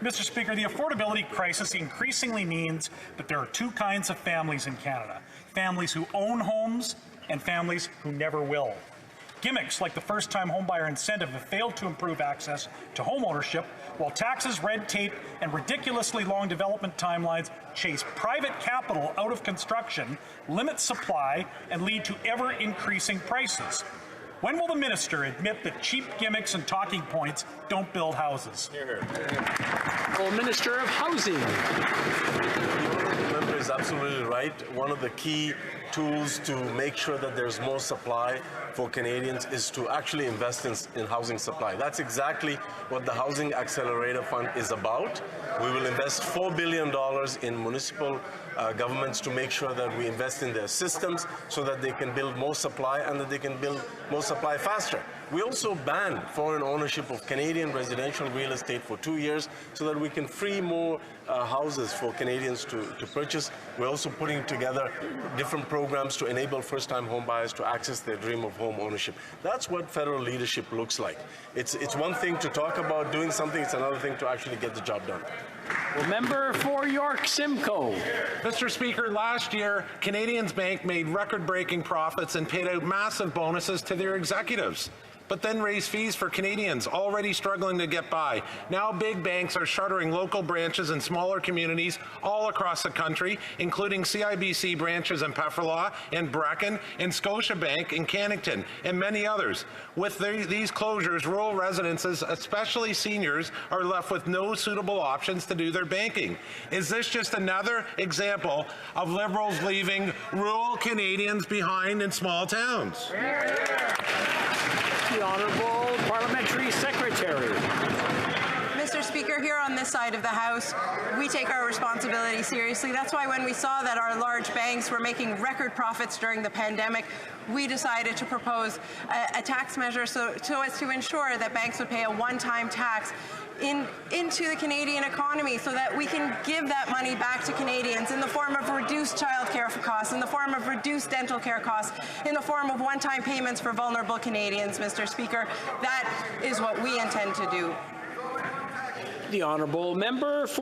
Mr. Speaker, the affordability crisis increasingly means that there are two kinds of families in Canada: families who own homes and families who never will. Gimmicks like the first-time homebuyer incentive have failed to improve access to home ownership, while taxes, red tape, and ridiculously long development timelines chase private capital out of construction, limit supply, and lead to ever-increasing prices. When will the minister admit that cheap gimmicks and talking points don't build houses? Well, Minister of Housing. The member is absolutely right. One of the key tools to make sure that there's more supply for Canadians is to actually invest in housing supply. That's exactly what the Housing Accelerator Fund is about. We will invest $4 billion in municipal governments to make sure that we invest in their systems so that they can build more supply and that they can build more supply faster. We also banned foreign ownership of Canadian residential real estate for 2 years so that we can free more houses for Canadians to purchase. We're also putting together different programs to enable first-time home buyers to access their dream of home ownership. That's what federal leadership looks like. It's one thing to talk about doing something, it's another thing to actually get the job done. Well, member for York Simcoe. Mr. Speaker, last year, Canadians Bank made record-breaking profits and paid out massive bonuses to their executives, but then raised fees for Canadians already struggling to get by. Now big banks are shuttering local branches in smaller communities all across the country, including CIBC branches in Pefferlaw, in Brecken, and Scotiabank in Cannington, and many others. With these closures, rural residences, especially seniors, are left with no suitable options to do their banking. Is this just another example of Liberals leaving rural Canadians behind in small towns? The Honourable Parliamentary Secretary. Mr. Speaker, here on this side of the House, we take our responsibility seriously. That's why when we saw that our large banks were making record profits during the pandemic, we decided to propose a tax measure so as to ensure that banks would pay a one-time tax into the Canadian economy so that we can give that money back to Canadians in the form of reduced childcare costs, in the form of reduced dental care costs, in the form of one-time payments for vulnerable Canadians, Mr. Speaker. That is what we intend to do. The Honourable Member for